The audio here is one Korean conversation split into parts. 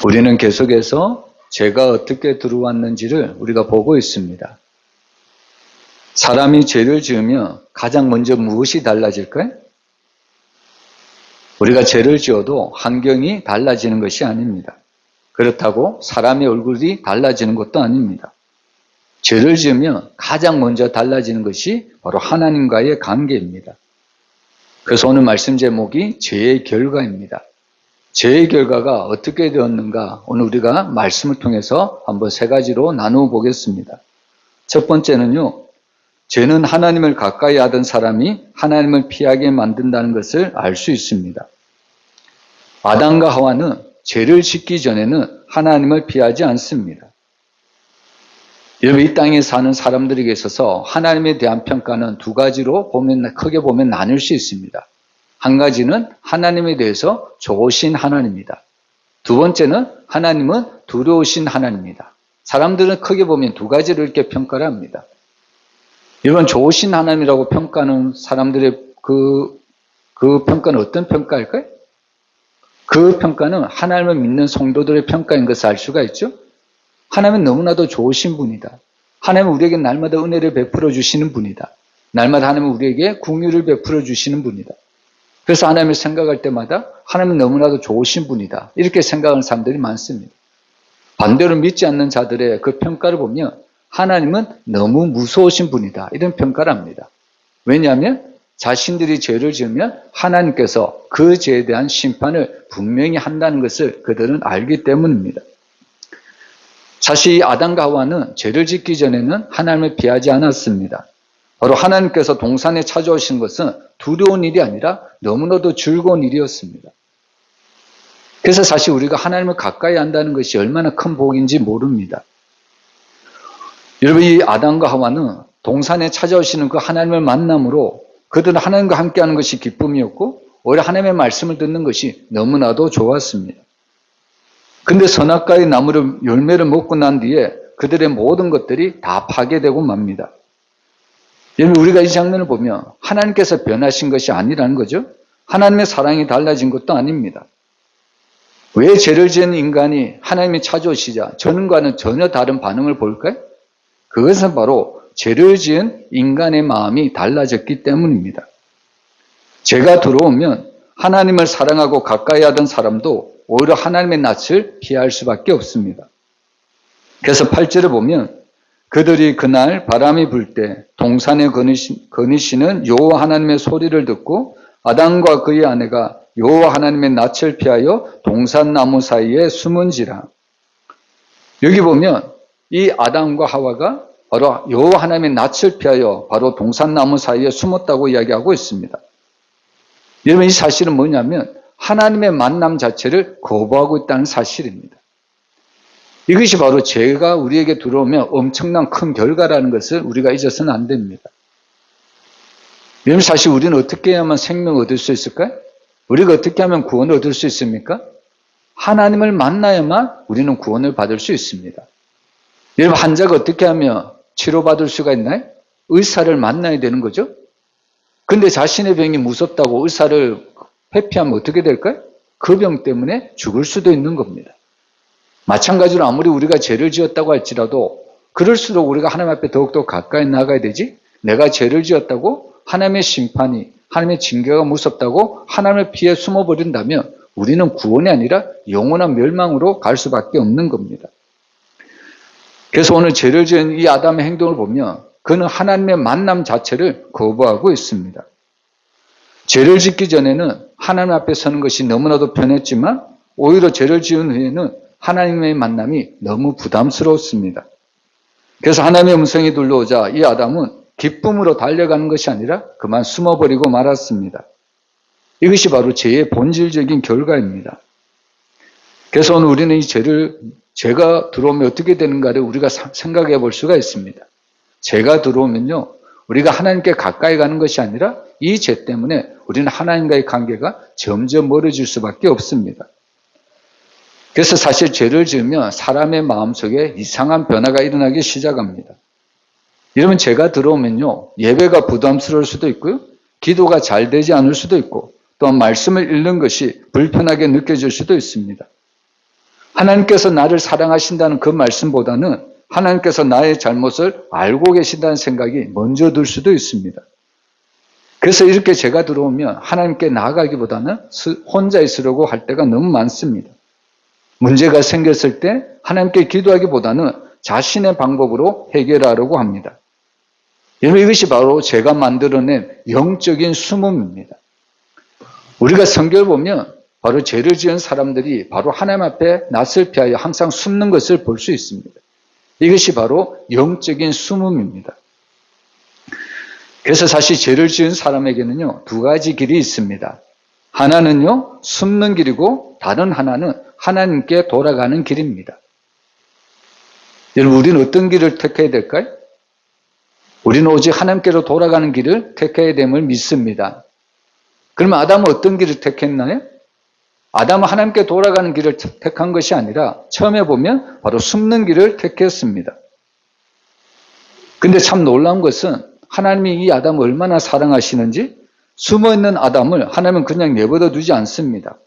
우리는 계속해서 죄가 어떻게 들어왔는지를 우리가 보고 있습니다. 사람이 죄를 지으면 가장 먼저 무엇이 달라질까요? 우리가 죄를 지어도 환경이 달라지는 것이 아닙니다. 그렇다고 사람의 얼굴이 달라지는 것도 아닙니다. 죄를 지으면 가장 먼저 달라지는 것이 바로 하나님과의 관계입니다. 그래서 오늘 말씀 제목이 죄의 결과입니다. 죄의 결과가 어떻게 되었는가 오늘 우리가 말씀을 통해서 한번 세 가지로 나누어 보겠습니다. 첫 번째는요, 죄는 하나님을 가까이 하던 사람이 하나님을 피하게 만든다는 것을 알 수 있습니다. 아담과 하와는 죄를 짓기 전에는 하나님을 피하지 않습니다. 여러분, 이 땅에 사는 사람들에게 있어서 하나님에 대한 평가는 두 가지로 크게 보면 나눌 수 있습니다. 한 가지는 하나님에 대해서 좋으신 하나님이다. 두 번째는 하나님은 두려우신 하나님이다. 사람들은 크게 보면 두 가지를 이렇게 평가를 합니다. 이런 좋으신 하나님이라고 평가하는 사람들의 그 평가는 어떤 평가일까요? 그 평가는 하나님을 믿는 성도들의 평가인 것을 알 수가 있죠. 하나님은 너무나도 좋으신 분이다. 하나님은 우리에게 날마다 은혜를 베풀어 주시는 분이다. 날마다 하나님은 우리에게 긍휼을 베풀어 주시는 분이다. 그래서 하나님을 생각할 때마다 하나님은 너무나도 좋으신 분이다. 이렇게 생각하는 사람들이 많습니다. 반대로 믿지 않는 자들의 그 평가를 보면 하나님은 너무 무서우신 분이다. 이런 평가를 합니다. 왜냐하면 자신들이 죄를 지으면 하나님께서 그 죄에 대한 심판을 분명히 한다는 것을 그들은 알기 때문입니다. 사실 이 아담과 하와는 죄를 짓기 전에는 하나님을 피하지 않았습니다. 바로 하나님께서 동산에 찾아오신 것은 두려운 일이 아니라 너무나도 즐거운 일이었습니다. 그래서 사실 우리가 하나님을 가까이 한다는 것이 얼마나 큰 복인지 모릅니다. 여러분, 이 아담과 하와는 동산에 찾아오시는 그 하나님을 만남으로 그들은 하나님과 함께하는 것이 기쁨이었고 오히려 하나님의 말씀을 듣는 것이 너무나도 좋았습니다. 근데 선악과의 나무를 열매를 먹고 난 뒤에 그들의 모든 것들이 다 파괴되고 맙니다. 여러분, 우리가 이 장면을 보면 하나님께서 변하신 것이 아니라는 거죠. 하나님의 사랑이 달라진 것도 아닙니다. 왜 죄를 지은 인간이 하나님이 찾아오시자 전과는 전혀 다른 반응을 볼까요? 그것은 바로 죄를 지은 인간의 마음이 달라졌기 때문입니다. 죄가 들어오면 하나님을 사랑하고 가까이 하던 사람도 오히려 하나님의 낯을 피할 수밖에 없습니다. 그래서 8절을 보면 그들이 그날 바람이 불 때 동산에 거니시는 여호와 하나님의 소리를 듣고 아담과 그의 아내가 여호와 하나님의 낯을 피하여 동산 나무 사이에 숨은지라. 여기 보면 이 아담과 하와가 바로 여호와 하나님의 낯을 피하여 바로 동산 나무 사이에 숨었다고 이야기하고 있습니다. 여러분, 이 사실은 뭐냐면 하나님의 만남 자체를 거부하고 있다는 사실입니다. 이것이 바로 죄가 우리에게 들어오면 엄청난 큰 결과라는 것을 우리가 잊어서는 안 됩니다. 여러분, 사실 우리는 어떻게 해야만 생명을 얻을 수 있을까요? 우리가 어떻게 하면 구원을 얻을 수 있습니까? 하나님을 만나야만 우리는 구원을 받을 수 있습니다. 여러분, 환자가 어떻게 하면 치료받을 수가 있나요? 의사를 만나야 되는 거죠. 근데 자신의 병이 무섭다고 의사를 회피하면 어떻게 될까요? 그 병 때문에 죽을 수도 있는 겁니다. 마찬가지로 아무리 우리가 죄를 지었다고 할지라도 그럴수록 우리가 하나님 앞에 더욱더 가까이 나가야 되지, 내가 죄를 지었다고 하나님의 심판이, 하나님의 징계가 무섭다고 하나님을 피해 숨어버린다면 우리는 구원이 아니라 영원한 멸망으로 갈 수밖에 없는 겁니다. 그래서 오늘 죄를 지은 이 아담의 행동을 보면 그는 하나님의 만남 자체를 거부하고 있습니다. 죄를 짓기 전에는 하나님 앞에 서는 것이 너무나도 편했지만 오히려 죄를 지은 후에는 하나님의 만남이 너무 부담스러웠습니다. 그래서 하나님의 음성이 들려오자 이 아담은 기쁨으로 달려가는 것이 아니라 그만 숨어버리고 말았습니다. 이것이 바로 죄의 본질적인 결과입니다. 그래서 오늘 우리는 이 죄가 들어오면 어떻게 되는가를 우리가 생각해 볼 수가 있습니다. 죄가 들어오면요, 우리가 하나님께 가까이 가는 것이 아니라 이 죄 때문에 우리는 하나님과의 관계가 점점 멀어질 수밖에 없습니다. 그래서 사실 죄를 지으면 사람의 마음속에 이상한 변화가 일어나기 시작합니다. 여러분, 죄가 들어오면요, 예배가 부담스러울 수도 있고요, 기도가 잘 되지 않을 수도 있고, 또한 말씀을 읽는 것이 불편하게 느껴질 수도 있습니다. 하나님께서 나를 사랑하신다는 그 말씀보다는 하나님께서 나의 잘못을 알고 계신다는 생각이 먼저 들 수도 있습니다. 그래서 이렇게 제가 들어오면 하나님께 나아가기보다는 혼자 있으려고 할 때가 너무 많습니다. 문제가 생겼을 때 하나님께 기도하기보다는 자신의 방법으로 해결하려고 합니다. 여러분, 이것이 바로 제가 만들어낸 영적인 숨음입니다. 우리가 성경을 보면 바로 죄를 지은 사람들이 바로 하나님 앞에 낯을 피하여 항상 숨는 것을 볼 수 있습니다. 이것이 바로 영적인 숨음입니다. 그래서 사실 죄를 지은 사람에게는요, 두 가지 길이 있습니다. 하나는요, 숨는 길이고 다른 하나는 하나님께 돌아가는 길입니다. 여러분, 우리는 어떤 길을 택해야 될까요? 우리는 오직 하나님께로 돌아가는 길을 택해야 됨을 믿습니다. 그러면 아담은 어떤 길을 택했나요? 아담은 하나님께 돌아가는 길을 택한 것이 아니라 처음에 보면 바로 숨는 길을 택했습니다. 근데 참 놀라운 것은 하나님이 이 아담을 얼마나 사랑하시는지 숨어있는 아담을 하나님은 그냥 내버려 두지 않습니다.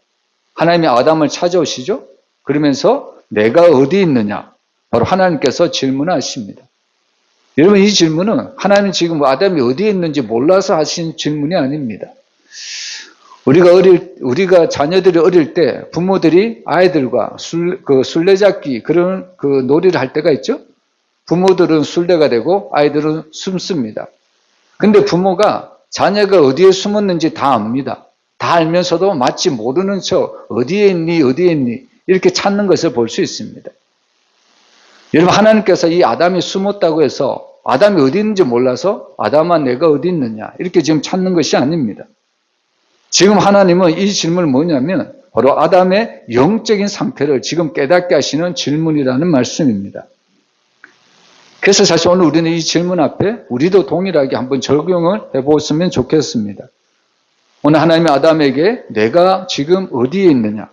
하나님이 아담을 찾아오시죠? 그러면서 내가 어디 있느냐? 바로 하나님께서 질문하십니다. 여러분, 이 질문은 하나님은 지금 아담이 어디에 있는지 몰라서 하신 질문이 아닙니다. 우리가 자녀들이 어릴 때 부모들이 아이들과 술래잡기 그런 놀이를 할 때가 있죠? 부모들은 술래가 되고 아이들은 숨습니다. 근데 부모가 자녀가 어디에 숨었는지 다 압니다. 다 알면서도 마치 모르는 척 어디에 있니 이렇게 찾는 것을 볼 수 있습니다. 여러분, 하나님께서 이 아담이 숨었다고 해서 아담이 어디 있는지 몰라서 아담아 내가 어디 있느냐 이렇게 지금 찾는 것이 아닙니다. 지금 하나님은 이 질문을 뭐냐면 바로 아담의 영적인 상태를 지금 깨닫게 하시는 질문이라는 말씀입니다. 그래서 사실 오늘 우리는 이 질문 앞에 우리도 동일하게 한번 적용을 해보았으면 좋겠습니다. 오늘 하나님이 아담에게 내가 지금 어디에 있느냐,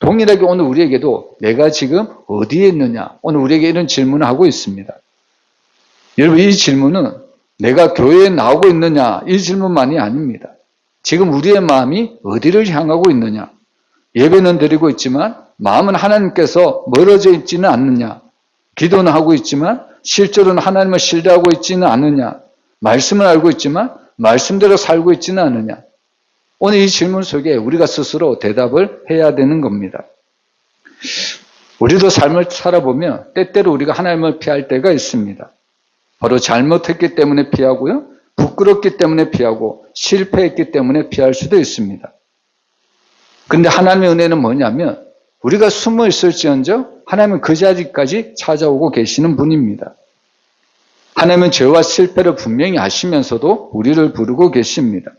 동일하게 오늘 우리에게도 내가 지금 어디에 있느냐, 오늘 우리에게 이런 질문을 하고 있습니다. 여러분, 이 질문은 내가 교회에 나오고 있느냐 이 질문만이 아닙니다. 지금 우리의 마음이 어디를 향하고 있느냐, 예배는 드리고 있지만 마음은 하나님께서 멀어져 있지는 않느냐, 기도는 하고 있지만 실제로는 하나님을 신뢰하고 있지는 않느냐, 말씀을 알고 있지만 말씀대로 살고 있지는 않느냐. 오늘 이 질문 속에 우리가 스스로 대답을 해야 되는 겁니다. 우리도 삶을 살아보면 때때로 우리가 하나님을 피할 때가 있습니다. 바로 잘못했기 때문에 피하고요, 부끄럽기 때문에 피하고 실패했기 때문에 피할 수도 있습니다. 근데 하나님의 은혜는 뭐냐면 우리가 숨어 있을지언정 하나님은 그 자리까지 찾아오고 계시는 분입니다. 하나님은 죄와 실패를 분명히 아시면서도 우리를 부르고 계십니다.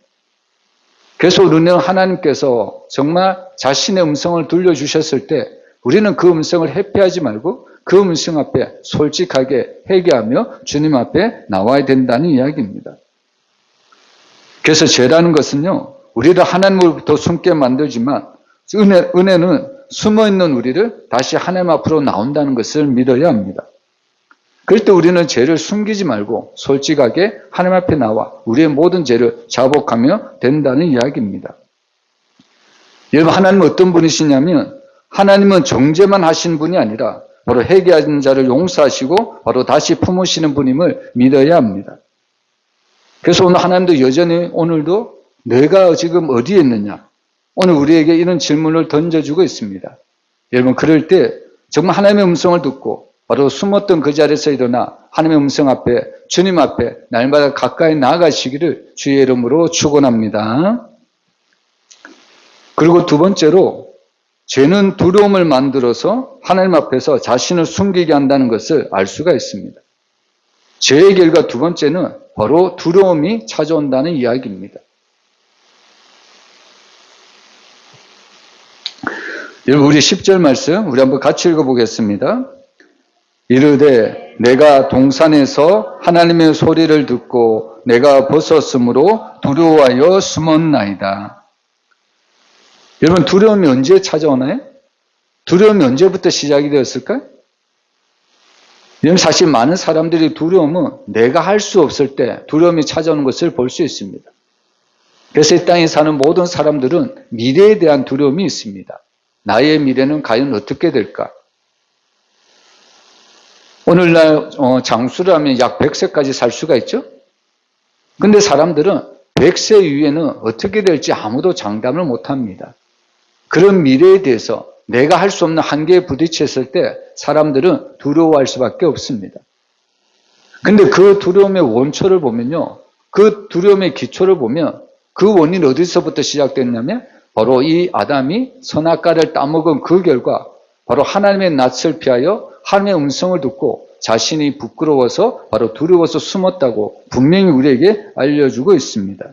그래서 우리는 하나님께서 정말 자신의 음성을 들려주셨을 때 우리는 그 음성을 회피하지 말고 그 음성 앞에 솔직하게 회개하며 주님 앞에 나와야 된다는 이야기입니다. 그래서 죄라는 것은요, 우리를 하나님으로부터 숨게 만들지만 은혜는 숨어있는 우리를 다시 하나님 앞으로 나온다는 것을 믿어야 합니다. 그럴 때 우리는 죄를 숨기지 말고 솔직하게 하나님 앞에 나와 우리의 모든 죄를 자복하며 된다는 이야기입니다. 여러분, 하나님은 어떤 분이시냐면 하나님은 정죄만 하신 분이 아니라 바로 회개하는 자를 용서하시고 바로 다시 품으시는 분임을 믿어야 합니다. 그래서 오늘 하나님도 여전히 오늘도 내가 지금 어디에 있느냐, 오늘 우리에게 이런 질문을 던져주고 있습니다. 여러분, 그럴 때 정말 하나님의 음성을 듣고 바로 숨었던 그 자리에서 일어나 하나님의 음성 앞에, 주님 앞에 날마다 가까이 나아가시기를 주의 이름으로 축원합니다. 그리고 두 번째로, 죄는 두려움을 만들어서 하나님 앞에서 자신을 숨기게 한다는 것을 알 수가 있습니다. 죄의 결과 두 번째는 바로 두려움이 찾아온다는 이야기입니다. 여러분, 우리 10절 말씀 우리 한번 같이 읽어보겠습니다. 이르되 내가 동산에서 하나님의 소리를 듣고 내가 벗었으므로 두려워하여 숨었나이다. 여러분, 두려움이 언제 찾아오나요? 두려움이 언제부터 시작이 되었을까요? 여러분, 사실 많은 사람들이 두려움은 내가 할 수 없을 때 두려움이 찾아오는 것을 볼 수 있습니다. 그래서 이 땅에 사는 모든 사람들은 미래에 대한 두려움이 있습니다. 나의 미래는 과연 어떻게 될까? 오늘날 장수를 하면 약 100세까지 살 수가 있죠? 근데 사람들은 100세 이후에는 어떻게 될지 아무도 장담을 못합니다. 그런 미래에 대해서 내가 할 수 없는 한계에 부딪혔을 때 사람들은 두려워할 수밖에 없습니다. 근데 그 두려움의 원초를 보면요. 그 두려움의 기초를 보면 그 원인이 어디서부터 시작됐냐면 바로 이 아담이 선악과를 따먹은 그 결과 바로 하나님의 낯을 피하여 하나님의 음성을 듣고 자신이 부끄러워서 바로 두려워서 숨었다고 분명히 우리에게 알려주고 있습니다.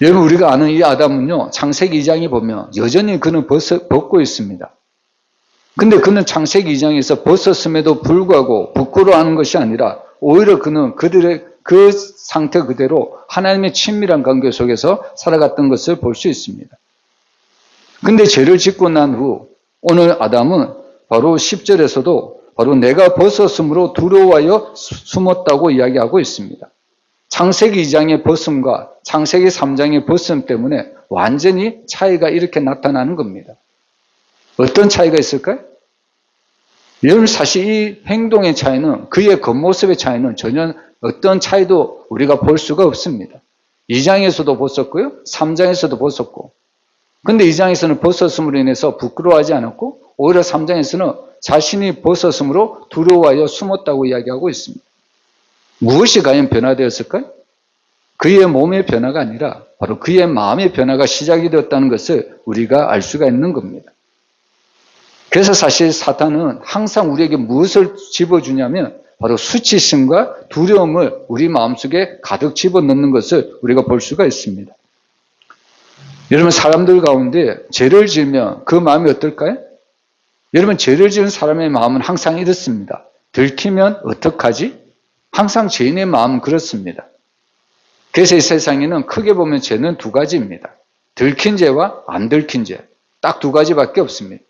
여러분 우리가 아는 이 아담은요. 창세기 2장에 보면 여전히 그는 벗고 있습니다. 근데 그는 창세기 2장에서 벗었음에도 불구하고 부끄러워하는 것이 아니라 오히려 그는 그들의 그 상태 그대로 하나님의 친밀한 관계 속에서 살아갔던 것을 볼 수 있습니다. 근데 죄를 짓고 난 후 오늘 아담은 바로 10절에서도 바로 내가 벗었으므로 두려워하여 숨었다고 이야기하고 있습니다. 창세기 2장의 벗음과 창세기 3장의 벗음 때문에 완전히 차이가 이렇게 나타나는 겁니다. 어떤 차이가 있을까요? 여러분 사실 이 행동의 차이는 그의 겉모습의 차이는 전혀 어떤 차이도 우리가 볼 수가 없습니다. 2장에서도 벗었고요. 3장에서도 벗었고 근데 2장에서는 벗었음으로 인해서 부끄러워하지 않았고 오히려 3장에서는 자신이 벗었으므로 두려워하여 숨었다고 이야기하고 있습니다. 무엇이 과연 변화되었을까요? 그의 몸의 변화가 아니라 바로 그의 마음의 변화가 시작이 되었다는 것을 우리가 알 수가 있는 겁니다. 그래서 사실 사탄은 항상 우리에게 무엇을 집어주냐면 바로 수치심과 두려움을 우리 마음속에 가득 집어넣는 것을 우리가 볼 수가 있습니다. 여러분 사람들 가운데 죄를 지으면 그 마음이 어떨까요? 여러분 죄를 지은 사람의 마음은 항상 이렇습니다. 들키면 어떡하지? 항상 죄인의 마음은 그렇습니다. 그래서 이 세상에는 크게 보면 죄는 두 가지입니다. 들킨 죄와 안 들킨 죄. 딱 두 가지밖에 없습니다.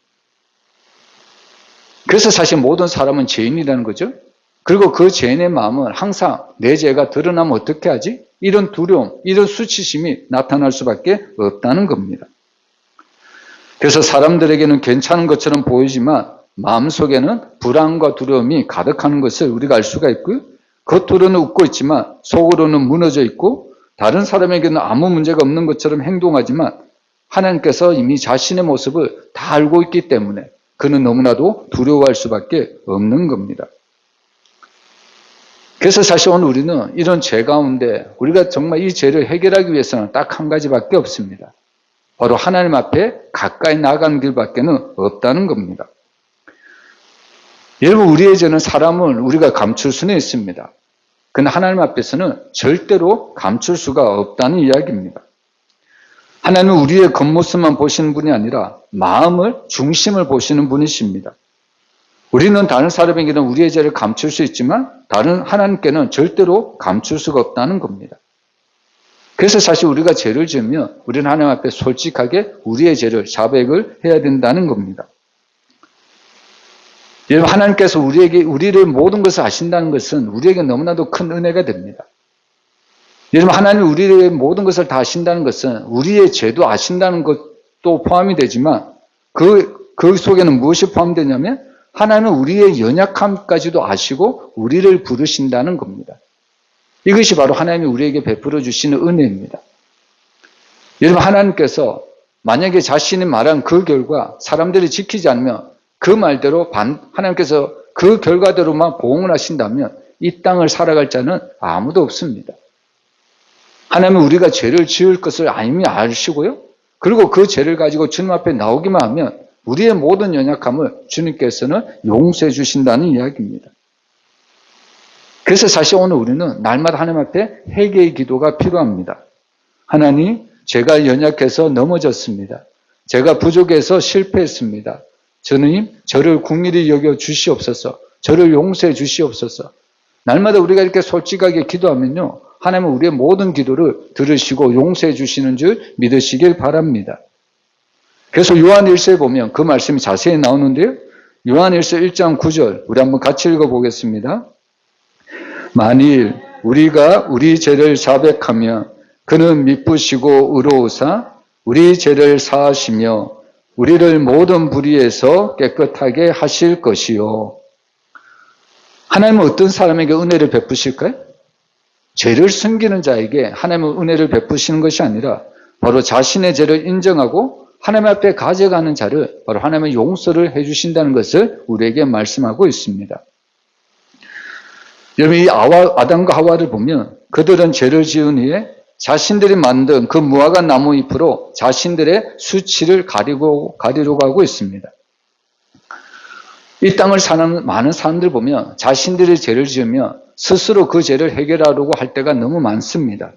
그래서 사실 모든 사람은 죄인이라는 거죠. 그리고 그 죄인의 마음은 항상 내 죄가 드러나면 어떻게 하지? 이런 두려움, 이런 수치심이 나타날 수밖에 없다는 겁니다. 그래서 사람들에게는 괜찮은 것처럼 보이지만 마음속에는 불안과 두려움이 가득하는 것을 우리가 알 수가 있고요. 겉으로는 웃고 있지만 속으로는 무너져 있고 다른 사람에게는 아무 문제가 없는 것처럼 행동하지만 하나님께서 이미 자신의 모습을 다 알고 있기 때문에 그는 너무나도 두려워할 수밖에 없는 겁니다. 그래서 사실 오늘 우리는 이런 죄 가운데 우리가 정말 이 죄를 해결하기 위해서는 딱 한 가지밖에 없습니다. 바로 하나님 앞에 가까이 나가는 길밖에는 없다는 겁니다. 여러분 우리의 죄는 사람을 우리가 감출 수는 있습니다. 그러나 하나님 앞에서는 절대로 감출 수가 없다는 이야기입니다. 하나님은 우리의 겉모습만 보시는 분이 아니라 마음을, 중심을 보시는 분이십니다. 우리는 다른 사람에게는 우리의 죄를 감출 수 있지만 다른 하나님께는 절대로 감출 수가 없다는 겁니다. 그래서 사실 우리가 죄를 지으면 우리는 하나님 앞에 솔직하게 우리의 죄를 자백을 해야 된다는 겁니다. 여러분 하나님께서 우리를 모든 것을 아신다는 것은 우리에게 너무나도 큰 은혜가 됩니다. 여러분 하나님이 우리의 모든 것을 다 아신다는 것은 우리의 죄도 아신다는 것도 포함이 되지만 그 속에는 무엇이 포함되냐면 하나님은 우리의 연약함까지도 아시고 우리를 부르신다는 겁니다. 이것이 바로 하나님이 우리에게 베풀어 주시는 은혜입니다. 여러분 하나님께서 만약에 자신이 말한 그 결과 사람들이 지키지 않으면 그 말대로 하나님께서 그 결과대로만 보응을 하신다면 이 땅을 살아갈 자는 아무도 없습니다. 하나님은 우리가 죄를 지을 것을 이미 아시고요. 그리고 그 죄를 가지고 주님 앞에 나오기만 하면 우리의 모든 연약함을 주님께서는 용서해 주신다는 이야기입니다. 그래서 사실 오늘 우리는 날마다 하나님 앞에 회개의 기도가 필요합니다. 하나님, 제가 연약해서 넘어졌습니다. 제가 부족해서 실패했습니다. 주님, 저를 긍휼히 여겨 주시옵소서. 저를 용서해 주시옵소서. 날마다 우리가 이렇게 솔직하게 기도하면요. 하나님은 우리의 모든 기도를 들으시고 용서해 주시는 줄 믿으시길 바랍니다. 그래서 요한일서에 보면 그 말씀이 자세히 나오는데요. 요한일서 1장 9절 우리 한번 같이 읽어보겠습니다. 만일 우리가 우리 죄를 자백하면 그는 미쁘시고 의로우사 우리 죄를 사하시며 우리를 모든 불의에서 깨끗하게 하실 것이요. 하나님은 어떤 사람에게 은혜를 베푸실까요? 죄를 숨기는 자에게 하나님은 은혜를 베푸시는 것이 아니라 바로 자신의 죄를 인정하고 하나님 앞에 가져가는 자를 바로 하나님의 용서를 해주신다는 것을 우리에게 말씀하고 있습니다. 여러분, 이 아담과 하와를 보면 그들은 죄를 지은 후에 자신들이 만든 그 무화과 나무 잎으로 자신들의 수치를 가리려고 하고 있습니다. 이 땅을 사는 많은 사람들 보면 자신들이 죄를 지으면 스스로 그 죄를 해결하려고 할 때가 너무 많습니다.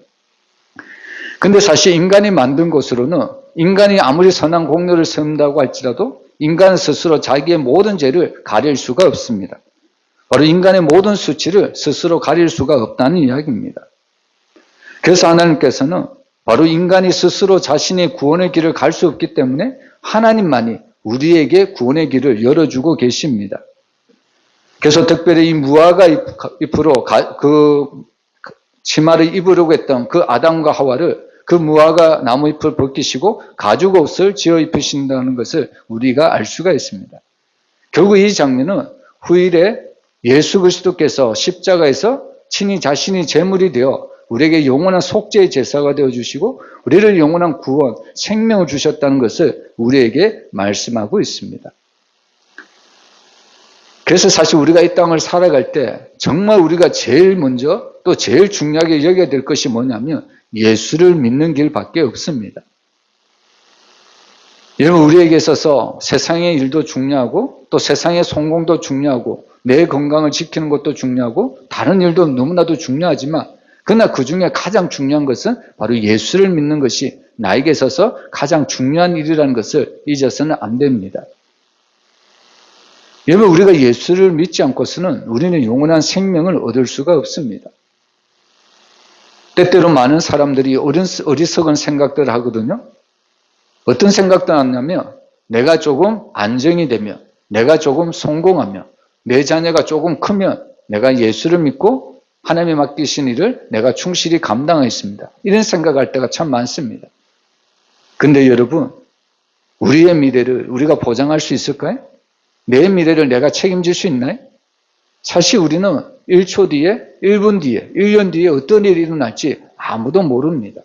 근데 사실 인간이 만든 것으로는 인간이 아무리 선한 공로를 세운다고 할지라도 인간은 스스로 자기의 모든 죄를 가릴 수가 없습니다. 바로 인간의 모든 수치를 스스로 가릴 수가 없다는 이야기입니다. 그래서 하나님께서는 바로 인간이 스스로 자신의 구원의 길을 갈 수 없기 때문에 하나님만이 우리에게 구원의 길을 열어주고 계십니다. 그래서 특별히 이 무화과 잎으로 그 치마를 입으려고 했던 그 아담과 하와를 그 무화과 나무 잎을 벗기시고 가죽 옷을 지어 입히신다는 것을 우리가 알 수가 있습니다. 결국 이 장면은 후일에 예수 그리스도께서 십자가에서 친히 자신이 제물이 되어 우리에게 영원한 속죄의 제사가 되어주시고 우리를 영원한 구원, 생명을 주셨다는 것을 우리에게 말씀하고 있습니다. 그래서 사실 우리가 이 땅을 살아갈 때 정말 우리가 제일 먼저 또 제일 중요하게 여겨야 될 것이 뭐냐면 예수를 믿는 길밖에 없습니다. 여러분, 우리에게 있어서 세상의 일도 중요하고 또 세상의 성공도 중요하고 내 건강을 지키는 것도 중요하고 다른 일도 너무나도 중요하지만 그러나 그 중에 가장 중요한 것은 바로 예수를 믿는 것이 나에게 있어서 가장 중요한 일이라는 것을 잊어서는 안 됩니다. 여러분, 우리가 예수를 믿지 않고서는 우리는 영원한 생명을 얻을 수가 없습니다. 때때로 많은 사람들이 어리석은 생각들을 하거든요. 어떤 생각도 하냐면 내가 조금 안정이 되면, 내가 조금 성공하면, 내 자녀가 조금 크면 내가 예수를 믿고 하나님이 맡기신 일을 내가 충실히 감당하겠습니다. 이런 생각할 때가 참 많습니다. 근데 여러분, 우리의 미래를 우리가 보장할 수 있을까요? 내 미래를 내가 책임질 수 있나요? 사실 우리는 1초 뒤에, 1분 뒤에, 1년 뒤에 어떤 일이 일어날지 아무도 모릅니다.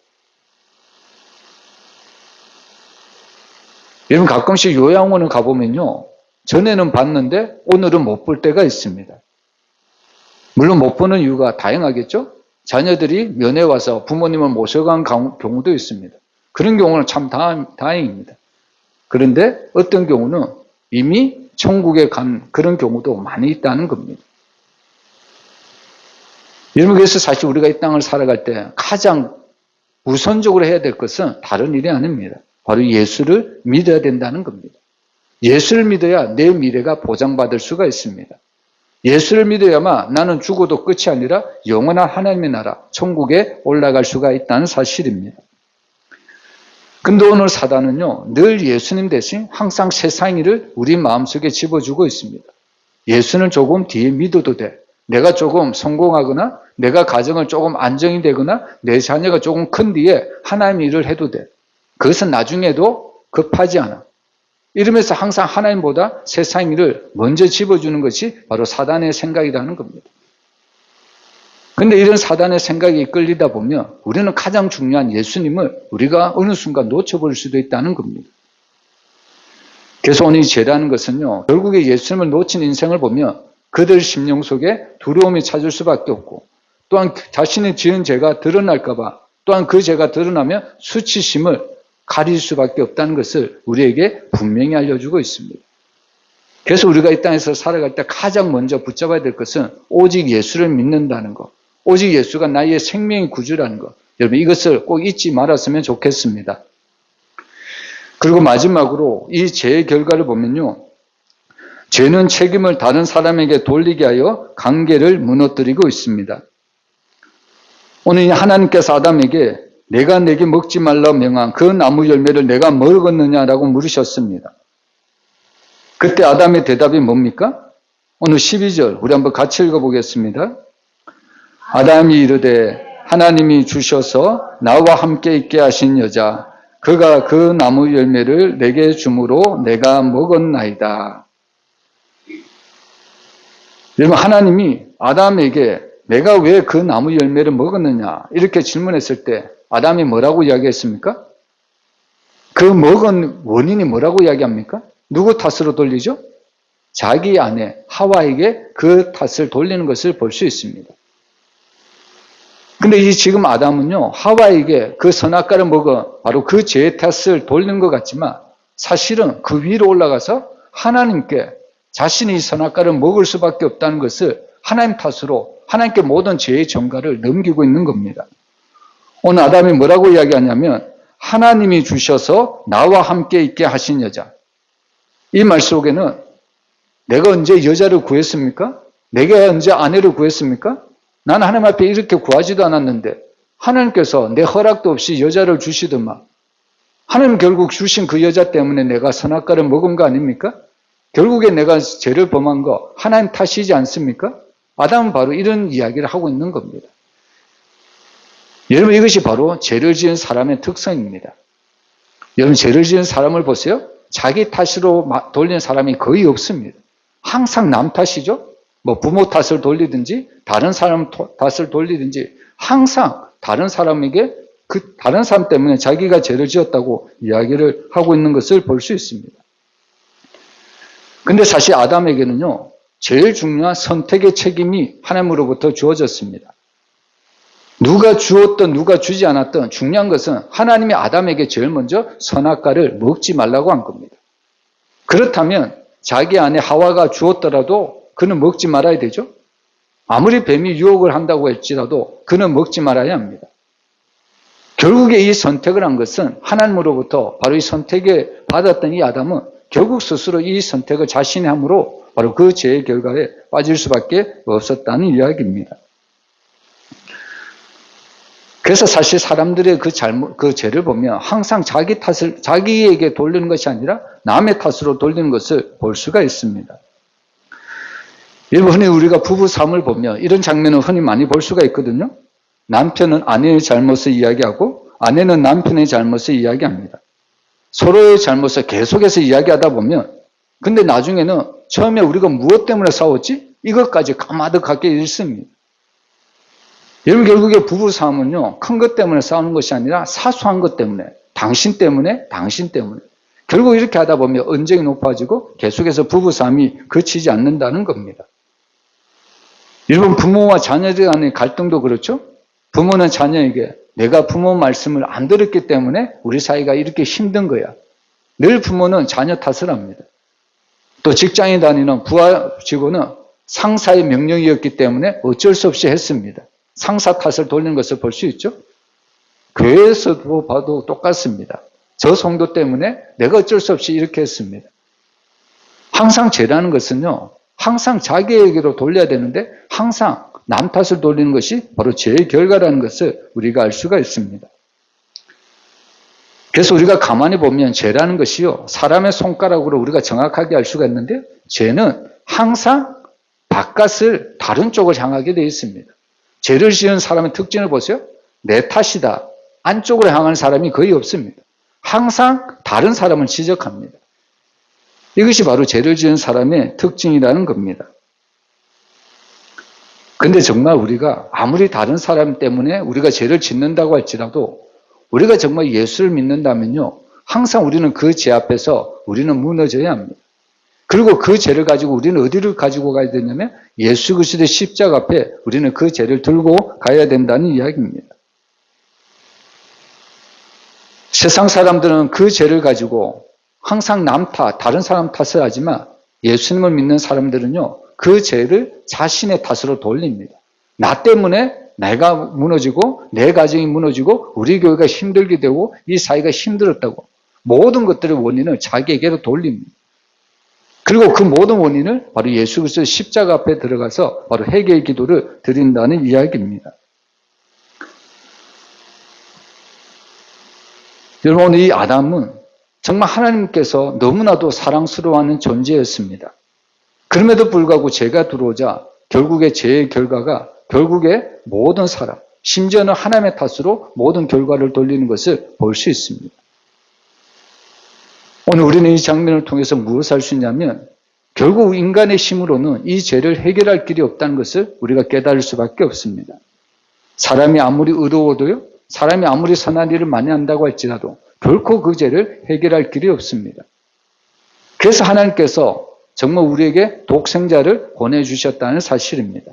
여러분, 가끔씩 요양원을 가보면요, 전에는 봤는데 오늘은 못 볼 때가 있습니다. 물론 못 보는 이유가 다양하겠죠? 자녀들이 면회 와서 부모님을 모셔간 경우도 있습니다. 그런 경우는 참 다행입니다. 그런데 어떤 경우는 이미 천국에 간 그런 경우도 많이 있다는 겁니다. 여러분, 그래서 사실 우리가 이 땅을 살아갈 때 가장 우선적으로 해야 될 것은 다른 일이 아닙니다. 바로 예수를 믿어야 된다는 겁니다. 예수를 믿어야 내 미래가 보장받을 수가 있습니다. 예수를 믿어야만 나는 죽어도 끝이 아니라 영원한 하나님의 나라, 천국에 올라갈 수가 있다는 사실입니다. 근데 오늘 사단은요, 늘 예수님 대신 항상 세상 일을 우리 마음속에 집어주고 있습니다. 예수는 조금 뒤에 믿어도 돼. 내가 조금 성공하거나 내가 가정을 조금 안정이 되거나 내 자녀가 조금 큰 뒤에 하나님 일을 해도 돼. 그것은 나중에도 급하지 않아. 이러면서 항상 하나님보다 세상 일을 먼저 집어주는 것이 바로 사단의 생각이라는 겁니다. 근데 이런 사단의 생각에 이끌리다 보면 우리는 가장 중요한 예수님을 우리가 어느 순간 놓쳐버릴 수도 있다는 겁니다. 그래서 오늘 이 죄라는 것은요, 결국에 예수님을 놓친 인생을 보면 그들 심령 속에 두려움이 찾을 수밖에 없고, 또한 자신이 지은 죄가 드러날까봐, 또한 그 죄가 드러나면 수치심을 가릴 수밖에 없다는 것을 우리에게 분명히 알려주고 있습니다. 그래서 우리가 이 땅에서 살아갈 때 가장 먼저 붙잡아야 될 것은 오직 예수를 믿는다는 것, 오직 예수가 나의 생명의 구주라는 것, 여러분 이것을 꼭 잊지 말았으면 좋겠습니다. 그리고 마지막으로 이 죄의 결과를 보면요, 죄는 책임을 다른 사람에게 돌리게 하여 관계를 무너뜨리고 있습니다. 오늘 하나님께서 아담에게 내가 내게 먹지 말라 명한 그 나무 열매를 내가 먹었느냐라고 물으셨습니다. 그때 아담의 대답이 뭡니까? 오늘 12절 우리 한번 같이 읽어보겠습니다. 아담이 이르되 하나님이 주셔서 나와 함께 있게 하신 여자 그가 그 나무 열매를 내게 주므로 내가 먹었나이다. 여러분, 하나님이 아담에게 내가 왜 그 나무 열매를 먹었느냐 이렇게 질문했을 때 아담이 뭐라고 이야기했습니까? 그 먹은 원인이 뭐라고 이야기합니까? 누구 탓으로 돌리죠? 자기 아내 하와에게 그 탓을 돌리는 것을 볼 수 있습니다. 근데 이 지금 아담은요, 하와에게 그 선악과를 먹어 바로 그 죄의 탓을 돌리는 것 같지만 사실은 그 위로 올라가서 하나님께 자신이 선악과를 먹을 수밖에 없다는 것을 하나님 탓으로 하나님께 모든 죄의 전가를 넘기고 있는 겁니다. 오늘 아담이 뭐라고 이야기하냐면 하나님이 주셔서 나와 함께 있게 하신 여자. 이 말 속에는 내가 언제 여자를 구했습니까? 내가 언제 아내를 구했습니까? 나는 하나님 앞에 이렇게 구하지도 않았는데 하나님께서 내 허락도 없이 여자를 주시더만 하나님 결국 주신 그 여자 때문에 내가 선악과를 먹은 거 아닙니까? 결국에 내가 죄를 범한 거 하나님 탓이지 않습니까? 아담은 바로 이런 이야기를 하고 있는 겁니다. 여러분, 이것이 바로 죄를 지은 사람의 특성입니다. 여러분, 죄를 지은 사람을 보세요. 자기 탓으로 돌리는 사람이 거의 없습니다. 항상 남 탓이죠. 뭐 부모 탓을 돌리든지 다른 사람 탓을 돌리든지 항상 다른 사람에게 그 다른 사람 때문에 자기가 죄를 지었다고 이야기를 하고 있는 것을 볼 수 있습니다. 근데 사실 아담에게는요, 제일 중요한 선택의 책임이 하나님으로부터 주어졌습니다. 누가 주었든 누가 주지 않았든 중요한 것은 하나님이 아담에게 제일 먼저 선악과를 먹지 말라고 한 겁니다. 그렇다면 자기 아내 하와가 주었더라도 그는 먹지 말아야 되죠. 아무리 뱀이 유혹을 한다고 할지라도 그는 먹지 말아야 합니다. 결국에 이 선택을 한 것은 하나님으로부터 바로 이 선택을 받았던 이 아담은 결국 스스로 이 선택을 자신이 함으로 바로 그 죄의 결과에 빠질 수밖에 없었다는 이야기입니다. 그래서 사실 사람들의 그 죄를 보면 항상 자기 탓을 자기에게 돌리는 것이 아니라 남의 탓으로 돌리는 것을 볼 수가 있습니다. 여러분, 흔히 우리가 부부 삶을 보면 이런 장면을 흔히 많이 볼 수가 있거든요. 남편은 아내의 잘못을 이야기하고 아내는 남편의 잘못을 이야기합니다. 서로의 잘못을 계속해서 이야기하다 보면 근데 나중에는 처음에 우리가 무엇 때문에 싸웠지? 이것까지 까마득하게 잃습니다. 여러분, 결국에 부부 싸움은요, 큰 것 때문에 싸우는 것이 아니라 사소한 것 때문에, 당신 때문에. 결국 이렇게 하다 보면 언쟁이 높아지고 계속해서 부부 싸움이 그치지 않는다는 겁니다. 여러분, 부모와 자녀들 간의 갈등도 그렇죠? 부모는 자녀에게 내가 부모 말씀을 안 들었기 때문에 우리 사이가 이렇게 힘든 거야. 늘 부모는 자녀 탓을 합니다. 또 직장에 다니는 부하 직원은 상사의 명령이었기 때문에 어쩔 수 없이 했습니다. 상사 탓을 돌리는 것을 볼 수 있죠. 교회에서도 봐도 똑같습니다. 저 성도 때문에 내가 어쩔 수 없이 이렇게 했습니다. 항상 죄라는 것은요, 항상 자기에게로 돌려야 되는데 항상 남 탓을 돌리는 것이 바로 죄의 결과라는 것을 우리가 알 수가 있습니다. 그래서 우리가 가만히 보면 죄라는 것이요, 사람의 손가락으로 우리가 정확하게 알 수가 있는데 죄는 항상 바깥을 다른 쪽을 향하게 되어 있습니다. 죄를 지은 사람의 특징을 보세요. 내 탓이다. 안쪽으로 향하는 사람이 거의 없습니다. 항상 다른 사람을 지적합니다. 이것이 바로 죄를 지은 사람의 특징이라는 겁니다. 근데 정말 우리가 아무리 다른 사람 때문에 우리가 죄를 짓는다고 할지라도 우리가 정말 예수를 믿는다면요, 항상 우리는 그 죄 앞에서 우리는 무너져야 합니다. 그리고 그 죄를 가지고 우리는 어디를 가지고 가야 되냐면 예수 그리스도의 십자가 앞에 우리는 그 죄를 들고 가야 된다는 이야기입니다. 세상 사람들은 그 죄를 가지고 항상 남 탓, 다른 사람 탓을 하지만 예수님을 믿는 사람들은요, 그 죄를 자신의 탓으로 돌립니다. 나 때문에 내가 무너지고 내 가정이 무너지고 우리 교회가 힘들게 되고 이 사회가 힘들었다고 모든 것들의 원인을 자기에게로 돌립니다. 그리고 그 모든 원인을 바로 예수 그리스도의 십자가 앞에 들어가서 바로 회개의 기도를 드린다는 이야기입니다. 여러분, 이 아담은 정말 하나님께서 너무나도 사랑스러워하는 존재였습니다. 그럼에도 불구하고 죄가 들어오자 결국에 죄의 결과가 결국에 모든 사람, 심지어는 하나님의 탓으로 모든 결과를 돌리는 것을 볼 수 있습니다. 오늘 우리는 이 장면을 통해서 무엇을 할 수 있냐면 결국 인간의 힘으로는 이 죄를 해결할 길이 없다는 것을 우리가 깨달을 수밖에 없습니다. 사람이 아무리 의로워도요, 사람이 아무리 선한 일을 많이 한다고 할지라도 결코 그 죄를 해결할 길이 없습니다. 그래서 하나님께서 정말 우리에게 독생자를 보내주셨다는 사실입니다.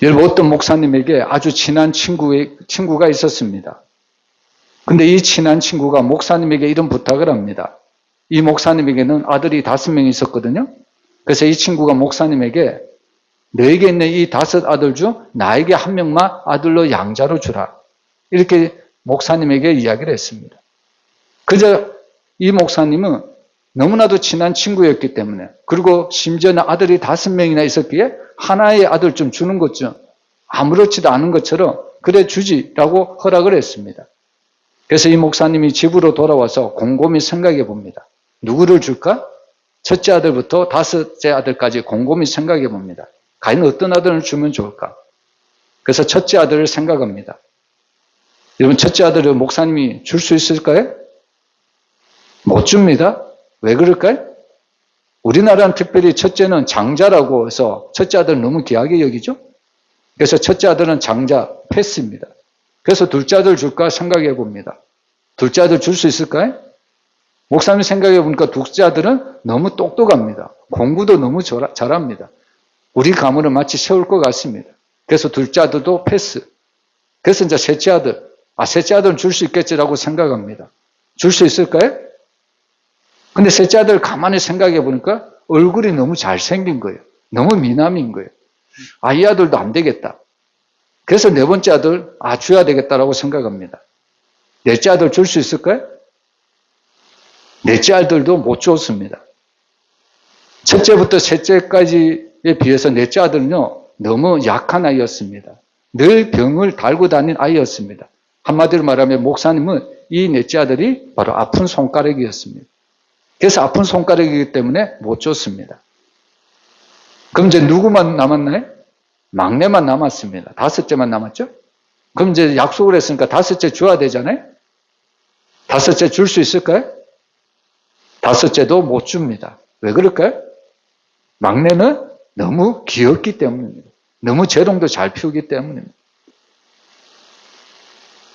여러분, 어떤 목사님에게 아주 친한 친구가 있었습니다. 근데 이 친한 친구가 목사님에게 이런 부탁을 합니다. 이 목사님에게는 아들이 5명 있었거든요. 그래서 이 친구가 목사님에게 너에게 있는 이 5 아들 중 나에게 1명만 아들로 양자로 주라. 이렇게 목사님에게 이야기를 했습니다. 그저 이 목사님은 너무나도 친한 친구였기 때문에, 그리고 심지어는 아들이 5명이나 있었기에 하나의 아들 좀 주는 것 좀 아무렇지도 않은 것처럼 그래 주지라고 허락을 했습니다. 그래서 이 목사님이 집으로 돌아와서 곰곰이 생각해 봅니다. 누구를 줄까? 첫째 아들부터 5째 아들까지 곰곰이 생각해 봅니다. 과연 어떤 아들을 주면 좋을까? 그래서 첫째 아들을 생각합니다. 여러분, 첫째 아들을 목사님이 줄 수 있을까요? 못 줍니다. 왜 그럴까요? 우리나라는 특별히 첫째는 장자라고 해서 첫째 아들을 너무 귀하게 여기죠? 그래서 첫째 아들은 장자, 패스입니다. 그래서 둘째 아들 줄까 생각해 봅니다. 둘째 아들 줄 수 있을까요? 목사님 생각해 보니까 둘째 아들은 너무 똑똑합니다. 공부도 너무 잘합니다. 우리 가문을 마치 세울 것 같습니다. 그래서 둘째 아들도 패스. 그래서 이제 셋째 아들은 줄 수 있겠지라고 생각합니다. 줄 수 있을까요? 근데 셋째 아들 가만히 생각해 보니까 얼굴이 너무 잘생긴 거예요. 너무 미남인 거예요. 이 아들도 안 되겠다. 그래서 4번째 아들, 줘야 되겠다라고 생각합니다. 넷째 아들 줄 수 있을까요? 넷째 아들도 못 줬습니다. 첫째부터 셋째까지에 비해서 넷째 아들은요, 너무 약한 아이였습니다. 늘 병을 달고 다닌 아이였습니다. 한마디로 말하면 목사님은 이 넷째 아들이 바로 아픈 손가락이었습니다. 그래서 아픈 손가락이기 때문에 못 줬습니다. 그럼 이제 누구만 남았나요? 막내만 남았습니다. 5째만 남았죠? 그럼 이제 약속을 했으니까 5째 줘야 되잖아요? 5째 줄 수 있을까요? 5째도 못 줍니다. 왜 그럴까요? 막내는 너무 귀엽기 때문입니다. 너무 재롱도 잘 피우기 때문입니다.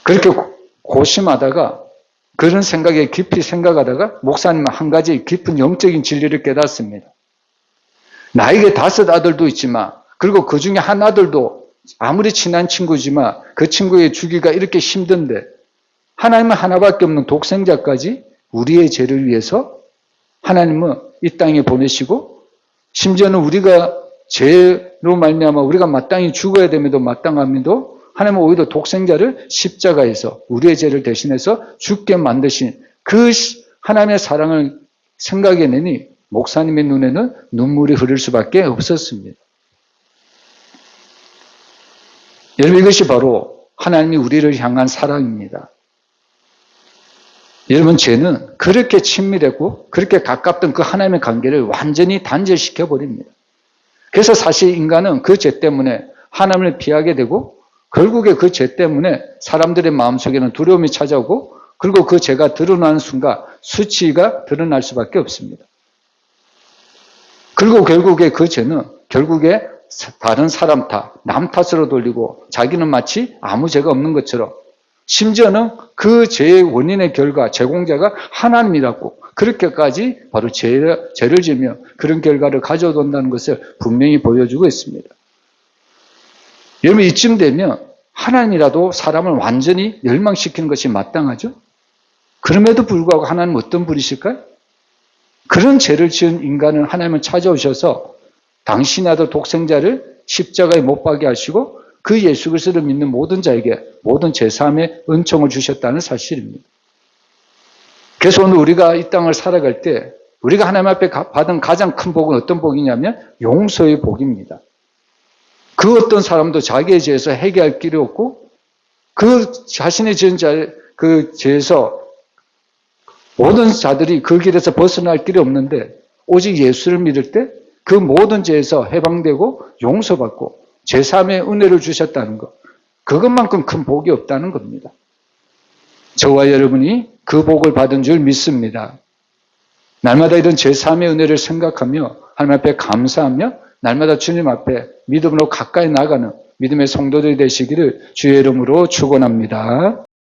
그렇게 고심하다가 그런 생각에 깊이 생각하다가 목사님은 한 가지 깊은 영적인 진리를 깨닫습니다. 나에게 5 아들도 있지만, 그리고 그 중에 한 아들도 아무리 친한 친구지만 그 친구의 주기가 이렇게 힘든데 하나님은 하나밖에 없는 독생자까지 우리의 죄를 위해서 하나님은 이 땅에 보내시고, 심지어는 우리가 죄로 말미암아 우리가 마땅히 죽어야 됨에도 마땅함에도 하나님은 오히려 독생자를 십자가에서 우리의 죄를 대신해서 죽게 만드신 그 하나님의 사랑을 생각해내니 목사님의 눈에는 눈물이 흐를 수밖에 없었습니다. 여러분, 이것이 바로 하나님이 우리를 향한 사랑입니다. 여러분, 죄는 그렇게 친밀했고 그렇게 가깝던 그 하나님의 관계를 완전히 단절시켜 버립니다. 그래서 사실 인간은 그 죄 때문에 하나님을 피하게 되고, 결국에 그 죄 때문에 사람들의 마음속에는 두려움이 찾아오고, 그리고 그 죄가 드러나는 순간 수치가 드러날 수밖에 없습니다. 그리고 결국에 그 죄는 결국에 다른 사람 탓, 남 탓으로 돌리고 자기는 마치 아무 죄가 없는 것처럼, 심지어는 그 죄의 원인의 결과, 제공자가 하나님이라고 그렇게까지 바로 죄를 지으며 그런 결과를 가져다 온다는 것을 분명히 보여주고 있습니다. 여러분, 이쯤 되면 하나님이라도 사람을 완전히 멸망시키는 것이 마땅하죠? 그럼에도 불구하고 하나님은 어떤 분이실까요? 그런 죄를 지은 인간을 하나님은 찾아오셔서 당신의 아들 독생자를 십자가에 못 박게 하시고 그 예수 그리스도를 믿는 모든 자에게 모든 죄사함의 은총을 주셨다는 사실입니다. 그래서 오늘 우리가 이 땅을 살아갈 때 우리가 하나님 앞에 받은 가장 큰 복은 어떤 복이냐면 용서의 복입니다. 그 어떤 사람도 자기의 죄에서 해결할 길이 없고, 그 자신의 지은 그 죄에서 모든 자들이 그 길에서 벗어날 길이 없는데, 오직 예수를 믿을 때 그 모든 죄에서 해방되고 용서받고 죄사함의 은혜를 주셨다는 것, 그것만큼 큰 복이 없다는 겁니다. 저와 여러분이 그 복을 받은 줄 믿습니다. 날마다 이런 제3의 은혜를 생각하며 하나님 앞에 감사하며 날마다 주님 앞에 믿음으로 가까이 나가는 믿음의 성도들이 되시기를 주의 이름으로 축원합니다.